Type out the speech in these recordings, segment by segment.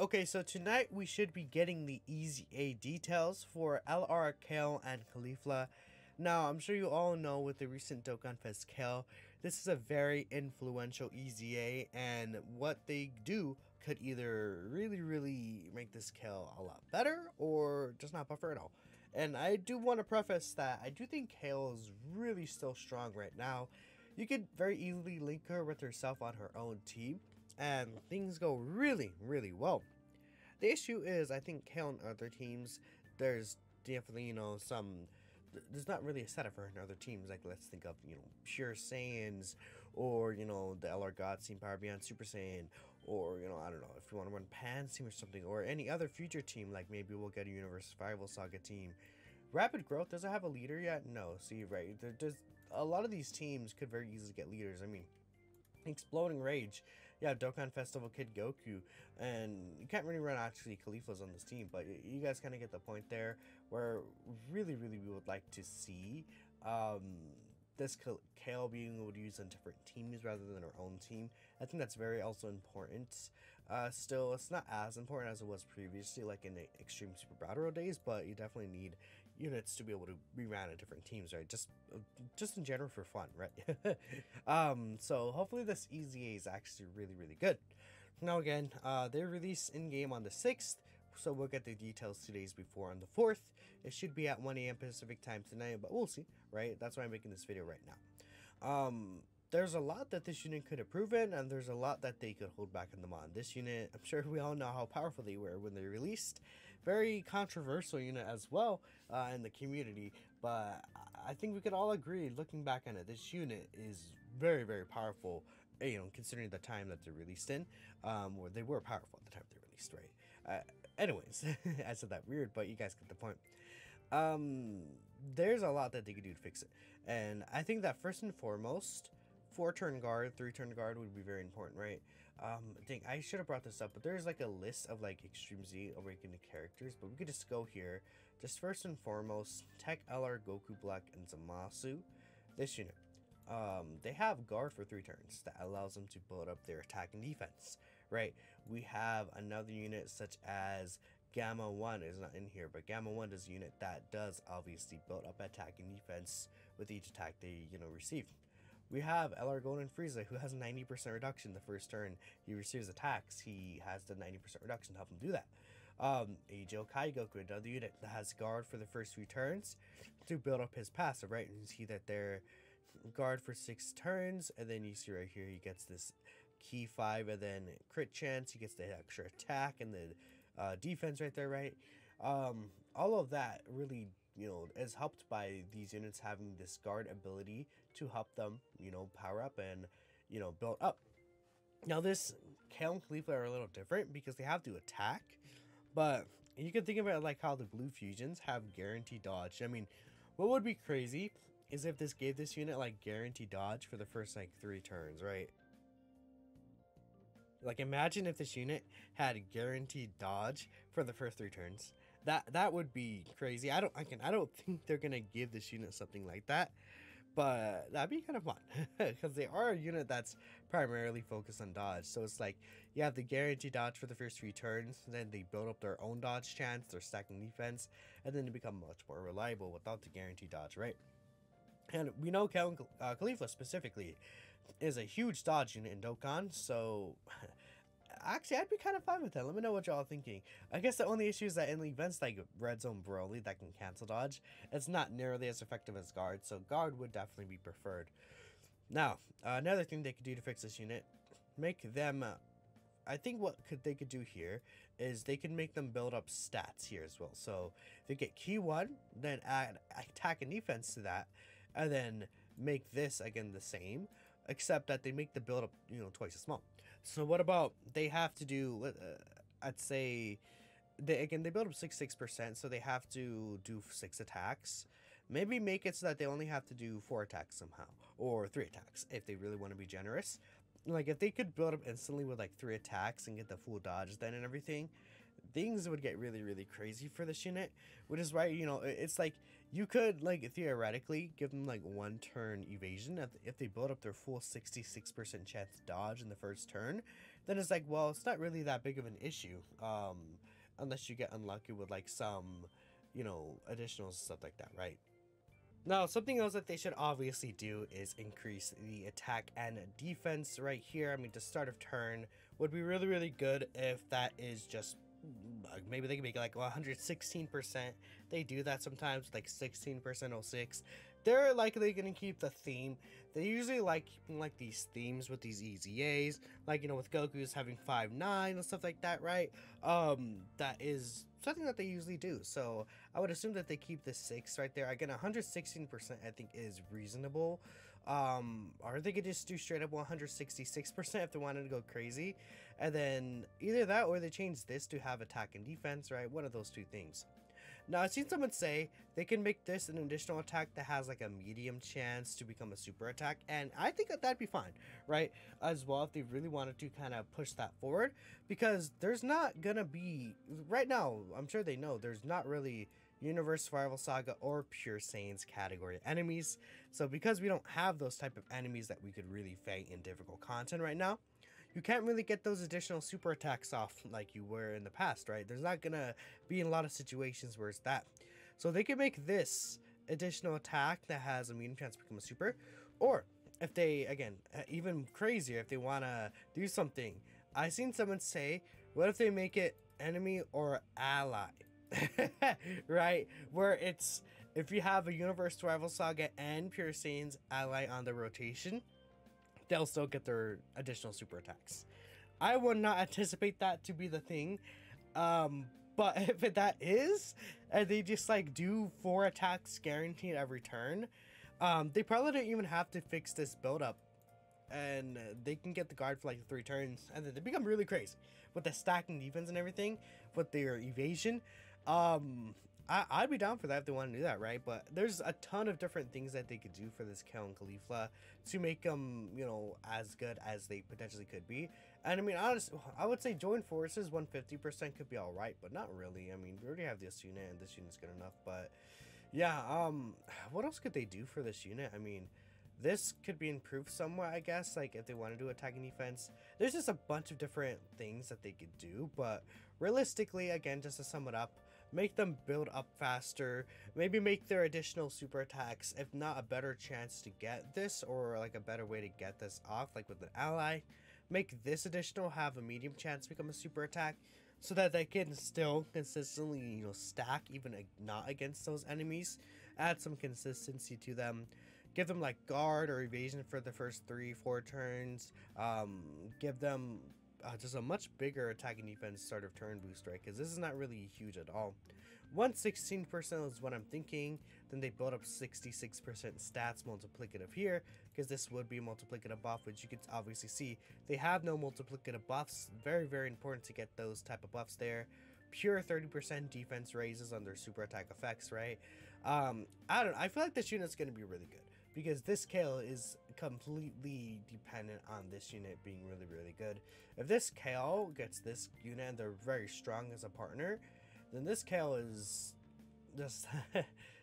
Okay, so tonight we should be getting the Easy A details for LR, Kale, and Caulifla. Now, I'm sure you all know with the recent Dokkan Fest Kale, this is a very influential Easy A, and what they do could either really make this Kale a lot better, or just not buffer at all. And I do want to preface that I do think Kale is really still strong right now. You could very easily link her with herself on her own team, and things go really well. The issue is, I think Kale and other teams, there's definitely, there's not really a setup for her in other teams. Like, let's think of, Pure Saiyans, or, the LR God Team Power Beyond Super Saiyan, or, I don't know, if you want to run Pan's team or something, or any other future team, like maybe we'll get a Universe Survival Saga team. Rapid Growth, does it have a leader yet? No, see, right, there's a lot of these teams could very easily get leaders. I mean, Exploding Rage, yeah, Dokkan Festival Kid Goku, and you can't really run actually Cauliflas on this team, but you guys kind of get the point there, where really we would like to see this Kale being able to use on different teams rather than our own team. I think that's very also important. Still, it's not as important as it was previously, like in the Extreme Super Battle Royale days, but you definitely need units to be able to be ran at different teams, right? Just in general for fun, right? So hopefully this Easy A is actually really good. Now again, they released in-game on the 6th, so we'll get the details 2 days before on the 4th. It should be at 1 AM Pacific time tonight, but we'll see, right? That's why I'm making this video right now. There's a lot that this unit could improve in, and there's a lot that they could hold back in the mod. This unit, I'm sure we all know how powerful they were when they released. Very controversial unit as well in the community, but I think we could all agree, looking back on it, this unit is very powerful, considering the time that they're released in, or they were powerful at the time they released, right? Anyways, I said that weird, but you guys get the point. There's a lot that they could do to fix it, and I think that first and foremost, 4-turn guard, 3-turn guard would be very important, right? Dang, I should have brought this up, but there's like a list of like Extreme Z Awakening characters, but we could just go here. Just first and foremost, Tech LR, Goku Black, and Zamasu. This unit, they have guard for 3 turns that allows them to build up their attack and defense, right? We have another unit such as Gamma 1 is not in here, but Gamma 1 is a unit that does obviously build up attack and defense with each attack they receive. We have LR Golden Frieza, who has a 90% reduction the first turn he receives attacks. He has the 90% reduction to help him do that. AGL Kai Goku, another unit that has guard for the first 3 turns to build up his passive, right? And you see that they're guard for 6 turns, and then you see right here he gets this key 5 and then crit chance. He gets the extra attack and the defense right there, right? All of that really is helped by these units having this guard ability to help them, power up and, build up. Now, this Kale and Caulifla are a little different because they have to attack, but you can think about it like how the blue fusions have guaranteed dodge. I mean, what would be crazy is if this gave this unit like guaranteed dodge for the first like 3 turns, right? Like, imagine if this unit had guaranteed dodge for the first 3 turns. That would be crazy. I don't think they're gonna give this unit something like that, but that'd be kind of fun because they are a unit that's primarily focused on dodge. So it's like you have the guaranteed dodge for the first 3 turns, then they build up their own dodge chance, their stacking defense, and then they become much more reliable without the guaranteed dodge, right? And we know Kale and Caulifla specifically is a huge dodge unit in Dokkan, so actually I'd be kind of fine with that. Let me know what y'all thinking. I guess the only issue is that in events like Red Zone Broly that can cancel dodge, it's not nearly as effective as guard, so guard would definitely be preferred. Now, another thing they could do to fix this unit, make them I think what they could do here is they can make them build up stats here as well. So they get key 1, then add attack and defense to that, and then make this again the same, except that they make the build up twice as small. So what about they have to do I'd say they build up 6%, so they have to do 6 attacks. Maybe make it so that they only have to do 4 attacks somehow, or 3 attacks if they really want to be generous. Like, if they could build up instantly with like 3 attacks and get the full dodge then and everything, things would get really crazy for this unit. Which is why, it's like you could like theoretically give them like 1 turn evasion if they build up their full 66% chance to dodge in the first turn. then it's like, well, it's not really that big of an issue, unless you get unlucky with like some, you know, additionals and stuff like that, right? Now, something else that they should obviously do is increase the attack and defense right here. I mean, the start of turn would be really, really good if that is just, maybe they can make it like 116%. They do that sometimes, like 16% 06. They're likely going to keep the theme. They usually like keeping like these themes with these EZAs, like, you know, with Goku's having 5-9 and stuff like that, right? That is something that they usually do. So I would assume that they keep the 6 right there. Again, 116% I think is reasonable. Or they could just do straight up 166% if they wanted to go crazy. And then either that or they change this to have attack and defense, right? One of those two things. Now, I've seen someone say they can make this an additional attack that has like a medium chance to become a super attack, and I think that that'd be fine, right? As well, if they really wanted to kind of push that forward, because there's not gonna be, right now, I'm sure they know, there's not really Universe Survival Saga or Pure Saiyans category enemies. So because we don't have those type of enemies that we could really fight in difficult content right now, you can't really get those additional super attacks off like you were in the past, right? There's not gonna be in a lot of situations where it's that. So they can make this additional attack that has a medium chance to become a super, or if they, again, even crazier, if they wanna do something, I seen someone say, what if they make it enemy or ally? Right? Where it's, if you have a Universe Survival Saga and Pure Saiyans ally on the rotation, they'll still get their additional super attacks. I would not anticipate that to be the thing, but if that is, and they just like do 4 attacks guaranteed every turn, they probably don't even have to fix this build up, and they can get the guard for like 3 turns, and then they become really crazy with the stacking defense and everything, with their evasion. I'd be down for that if they want to do that, right? But there's a ton of different things that they could do for this Kale and Caulifla to make them, you know, as good as they potentially could be. And I mean, honestly, I would say join forces 150% could be all right, but not really. I mean, we already have this unit, and this unit's good enough. But yeah, what else could they do for this unit? I mean, this could be improved somewhat, I guess, like if they want to do attack and defense. There's just a bunch of different things that they could do, but realistically, again, just to sum it up, make them build up faster, maybe make their additional super attacks, if not a better chance to get this, or like a better way to get this off, like with an ally, make this additional have a medium chance to become a super attack, so that they can still consistently, you know, stack even not against those enemies, add some consistency to them, give them like guard or evasion for the first 3-4 turns, give them just a much bigger attack and defense start of turn boost, right? Because this is not really huge at all. 116% is what I'm thinking. Then they build up 66% stats multiplicative here, because this would be a multiplicative buff, which you can obviously see they have no multiplicative buffs. Very, very important to get those type of buffs there. Pure 30% defense raises on their super attack effects, right? I feel like this unit's going to be really good, because this Kale is completely dependent on this unit being really, really good. If this Kale gets this unit and they're very strong as a partner, then this Kale is just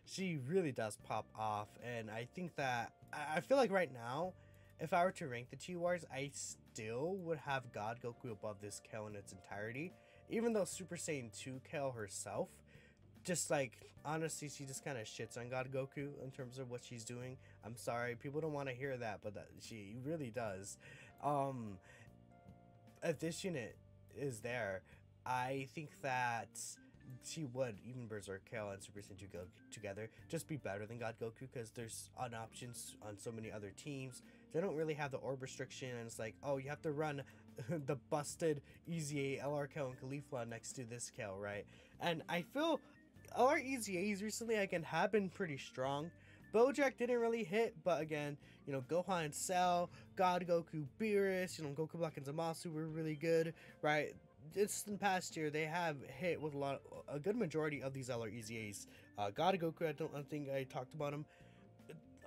she really does pop off. And I think that I feel like right now, if I were to rank the two wars, I still would have God Goku above this Kale in its entirety, even though Super Saiyan 2 Kale herself, just like, honestly, she just kind of shits on God Goku in terms of what she's doing. I'm sorry, people don't want to hear that, but she really does. If this unit is there, I think that she would, even Berserk Kale and Super Saiyan 2 go together, just be better than God Goku, because there's options on so many other teams. They don't really have the orb restriction, and it's like, oh, you have to run the busted EZA LR Kale and Caulifla next to this Kale, right? And I feel LR EZAs recently, again, have been pretty strong. Bojack didn't really hit, but again, you know, Gohan and Cell, God Goku, Beerus, you know, Goku Black and Zamasu were really good, right? Just in the past year, they have hit with a good majority of these LR EZAs. God Goku, I don't think I talked about him.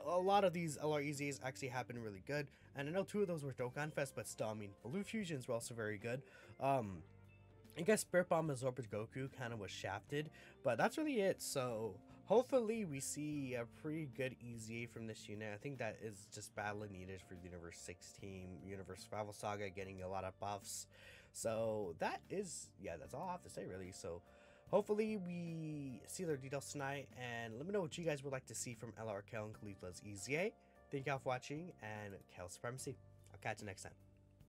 A lot of these LR EZAs actually have been really good, and I know 2 of those were Dokkan Fest, but still, I mean, Blue Fusions were also very good. I guess Spirit Bomb Absorbed Goku kind of was shafted, but that's really it. So hopefully we see a pretty good EZA from this unit. I think that is just badly needed for Universe 16, Universe Survival Saga, getting a lot of buffs. So that is, yeah, that's all I have to say really. So hopefully we see their details tonight, and let me know what you guys would like to see from LR Kale and Cauliflas EZA. Thank y'all for watching, and Kale Supremacy. I'll catch you next time.